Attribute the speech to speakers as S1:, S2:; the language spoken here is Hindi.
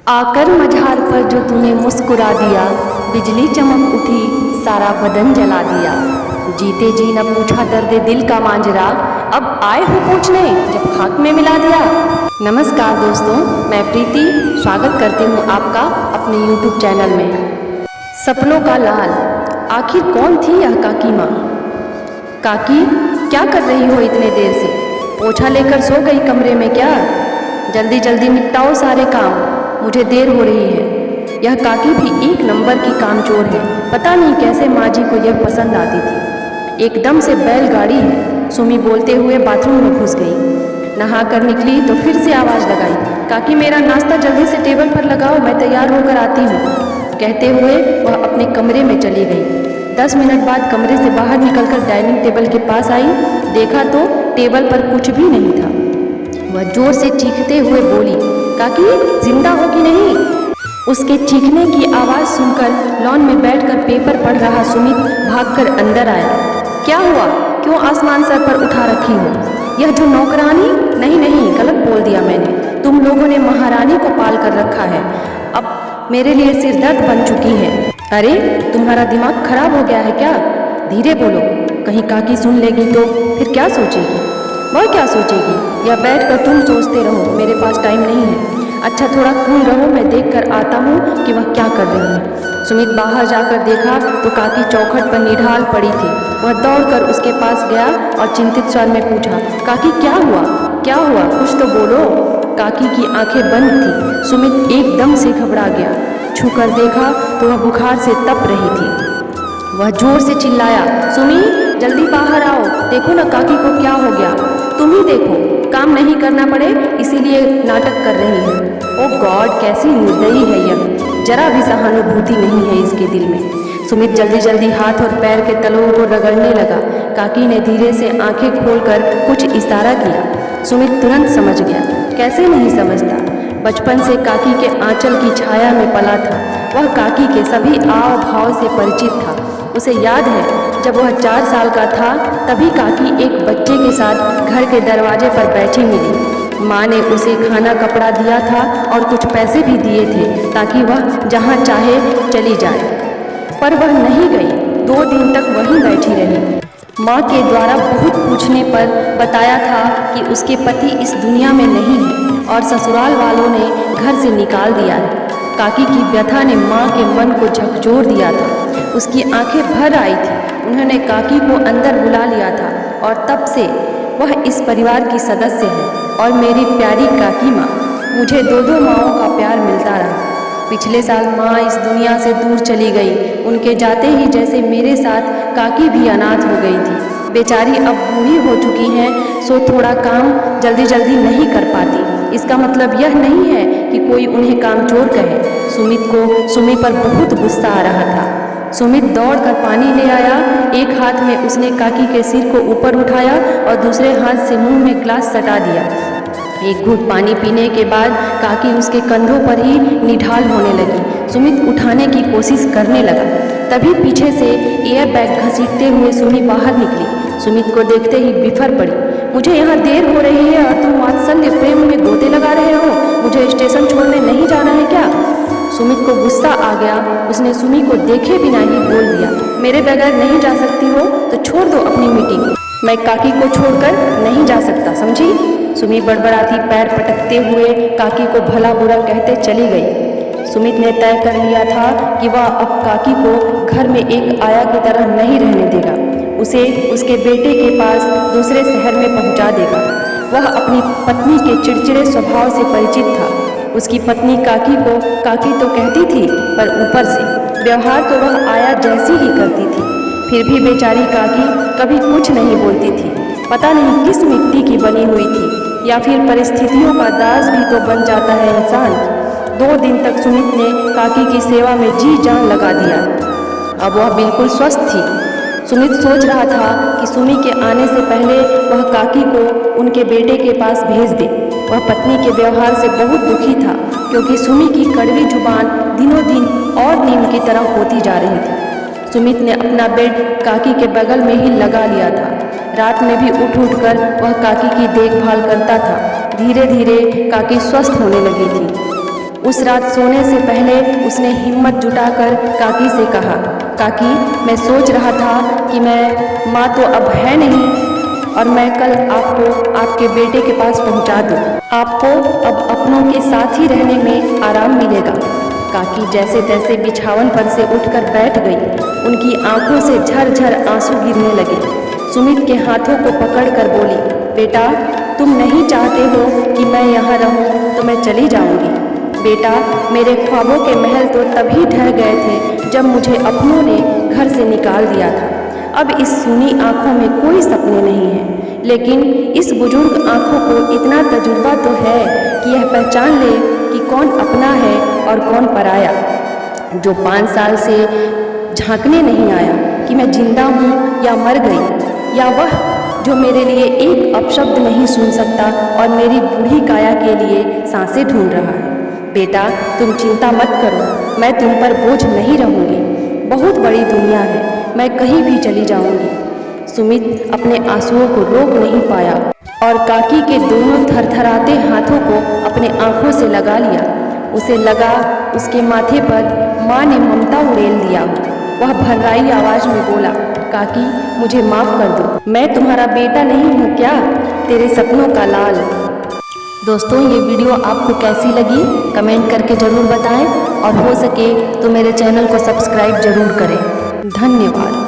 S1: आकर मझार पर जो तूने मुस्कुरा दिया, बिजली चमक उठी सारा बदन जला दिया। जीते जी न पूछा दर्द दिल का मांजरा, अब आए हो पूछने जब खाक में मिला दिया। नमस्कार दोस्तों, मैं प्रीति स्वागत करती हूँ आपका अपने YouTube चैनल में। सपनों का लाल, आखिर कौन थी यह काकी माँ? काकी क्या कर रही हो इतने देर से? पोछा लेकर सो गई कमरे में क्या? जल्दी जल्दी निपटाओ सारे काम, मुझे देर हो रही है। यह काकी भी एक नंबर की कामचोर है, पता नहीं कैसे माँ जी को यह पसंद आती थी। एकदम से बैलगाड़ी है, सुमी बोलते हुए बाथरूम में घुस गई। नहा कर निकली तो फिर से आवाज़ लगाई, काकी मेरा नाश्ता जल्दी से टेबल पर लगाओ, मैं तैयार होकर आती हूँ। कहते हुए वह अपने कमरे में चली गई। 10 मिनट बाद कमरे से बाहर निकलकर डाइनिंग टेबल के पास आई, देखा तो टेबल पर कुछ भी नहीं था। वह जोर से चीखते हुए बोली, काकी जिंदा हो कि नहीं? उसके चीखने की आवाज़ सुनकर लॉन में बैठकर पेपर पढ़ रहा सुमित भागकर अंदर आया। क्या हुआ? क्यों आसमान सर पर उठा रखी हो? यह जो नौकरानी? नहीं, गलत बोल दिया मैंने। तुम लोगों ने महारानी को पाल कर रखा है, अब मेरे लिए सिर दर्द बन चुकी है। अरे तुम्हारा दिमाग खराब हो गया है क्या? धीरे बोलो, कहीं काकी सुन लेगी तो फिर क्या सोचेगी? वह क्या सोचेगी? या बैठकर तुम सोचते रहो, मेरे पास टाइम नहीं है। अच्छा थोड़ा कूल रहो, मैं देख कर आता हूँ कि वह क्या कर रही है। सुमित बाहर जाकर देखा तो काकी चौखट पर निढाल पड़ी थी। वह दौड़कर उसके पास गया और चिंतित स्वर में पूछा, काकी क्या हुआ? क्या हुआ? कुछ तो बोलो। काकी की आंखें बंद थी। सुमित एकदम से घबरा गया। छूकर देखा तो वह बुखार से तप रही थी। वह जोर से चिल्लाया, सुमी जल्दी बाहर आओ, देखो ना काकी को क्या हो गया। तुम ही देखो, काम नहीं करना पड़े इसीलिए नाटक कर रही है। ओ गॉड, कैसी निर्दयी है यह, जरा भी सहानुभूति नहीं है इसके दिल में। सुमित जल्दी जल्दी हाथ और पैर के तलों को रगड़ने लगा। काकी ने धीरे से आंखें खोलकर कुछ इशारा किया। सुमित तुरंत समझ गया। कैसे नहीं समझता, बचपन से काकी के आंचल की छाया में पला था। वह काकी के सभी आव भाव से परिचित था। उसे याद है जब वह 4 साल का था तभी काकी एक बच्चे के साथ घर के दरवाजे पर बैठी मिली। माँ ने उसे खाना कपड़ा दिया था और कुछ पैसे भी दिए थे ताकि वह जहाँ चाहे चली जाए, पर वह नहीं गई। 2 दिन तक वहीं बैठी रही। माँ के द्वारा बहुत पूछने पर बताया था कि उसके पति इस दुनिया में नहीं है और ससुराल वालों ने घर से निकाल दिया है। काकी की व्यथा ने माँ के मन को झकझोर दिया था। उसकी आंखें भर आई थी। उन्होंने काकी को अंदर बुला लिया था और तब से वह इस परिवार की सदस्य है। और मेरी प्यारी काकी माँ, मुझे 2 माँओं का प्यार मिलता रहा। पिछले साल माँ इस दुनिया से दूर चली गई। उनके जाते ही जैसे मेरे साथ काकी भी अनाथ हो गई थी। बेचारी अब बूढ़ी हो चुकी हैं, सो थोड़ा काम जल्दी जल्दी नहीं कर पाती। इसका मतलब यह नहीं है कि कोई उन्हें कामचोर कहे। सुमित को सुमी पर बहुत गुस्सा आ रहा था। सुमित दौड़कर पानी ले आया। एक हाथ में उसने काकी के सिर को ऊपर उठाया और दूसरे हाथ से मुंह में ग्लास सटा दिया। एक घूंट पानी पीने के बाद काकी उसके कंधों पर ही निढाल होने लगी। सुमित उठाने की कोशिश करने लगा, तभी पीछे से एयर बैग घसीटते हुए सुमी बाहर निकली। सुमित को देखते ही बिफर पड़ी, मुझे यहाँ देर हो रही है और तुम वात्सल्य प्रेम में गोते लगा रहे हो। मुझे स्टेशन छोड़ने नहीं जाना है क्या? सुमित को गुस्सा आ गया। उसने सुमी को देखे बिना ही बोल दिया, मेरे बगैर नहीं जा सकती हो तो छोड़ दो अपनी मीटिंग। मैं काकी को छोड़कर नहीं जा सकता, समझी? सुमी बड़बड़ाती पैर पटकते हुए काकी को भला बुरा कहते चली गई। सुमित ने तय कर लिया था कि वह अब काकी को घर में एक आया की तरह नहीं रहने देगा। उसे उसके बेटे के पास दूसरे शहर में पहुंचा देगा। वह अपनी पत्नी के चिड़चिड़े स्वभाव से परिचित था। उसकी पत्नी काकी को काकी तो कहती थी, पर ऊपर से व्यवहार तो वह आया जैसी ही करती थी। फिर भी बेचारी काकी कभी कुछ नहीं बोलती थी। पता नहीं किस मिट्टी की बनी हुई थी, या फिर परिस्थितियों का दास भी तो बन जाता है इंसान। 2 दिन तक सुमित ने काकी की सेवा में जी जान लगा दिया। अब वह बिल्कुल स्वस्थ थी। सुमित सोच रहा था कि सुमी के आने से पहले वह काकी को उनके बेटे के पास भेज दे। वह पत्नी के व्यवहार से बहुत दुखी था, क्योंकि सुमी की कड़वी जुबान दिनों दिन और नीम की तरह होती जा रही थी। सुमित ने अपना बेड काकी के बगल में ही लगा लिया था। रात में भी उठ कर वह काकी की देखभाल करता था। धीरे धीरे काकी स्वस्थ होने लगी थी। उस रात सोने से पहले उसने हिम्मत जुटाकर काकी से कहा, काकी मैं सोच रहा था कि मैं माँ तो अब है नहीं और मैं कल आपको आपके बेटे के पास पहुँचा दूँ। आपको अब अपनों के साथ ही रहने में आराम मिलेगा। काकी जैसे तैसे बिछावन पर से उठकर बैठ गई। उनकी आंखों से झरझर आंसू गिरने लगे। सुमित के हाथों को पकड़कर बोली, बेटा तुम नहीं चाहते हो कि मैं यहाँ रहूँ तो मैं चली जाऊँगी। बेटा मेरे ख्वाबों के महल तो तभी ढह गए थे जब मुझे अपनों ने घर से निकाल दिया था। अब इस सूनी आँखों में कोई सपने नहीं हैं, लेकिन इस बुजुर्ग आँखों को इतना तजुर्बा तो है कि यह पहचान ले कि कौन अपना है और कौन पराया। जो 5 साल से झांकने नहीं आया कि मैं जिंदा हूँ या मर गई, या वह जो मेरे लिए एक अपशब्द नहीं सुन सकता और मेरी बूढ़ी काया के लिए सांसें ढूंढ रहा है। बेटा तुम चिंता मत करो, मैं तुम पर बोझ नहीं रहूँगी। बहुत बड़ी दुनिया है, मैं कहीं भी चली जाऊँगी। सुमित अपने आंसुओं को रोक नहीं पाया और काकी के दोनों थरथराते हाथों को अपने आंखों से लगा लिया। उसे लगा उसके माथे पर माँ ने ममता उड़ेल दिया। वह भर्राई आवाज में बोला, काकी मुझे माफ़ कर दो, मैं तुम्हारा बेटा नहीं हूँ क्या, तेरे सपनों का लाल। दोस्तों ये वीडियो आपको कैसी लगी कमेंट करके ज़रूर बताएं और हो सके तो मेरे चैनल को सब्सक्राइब ज़रूर करें। धन्यवाद।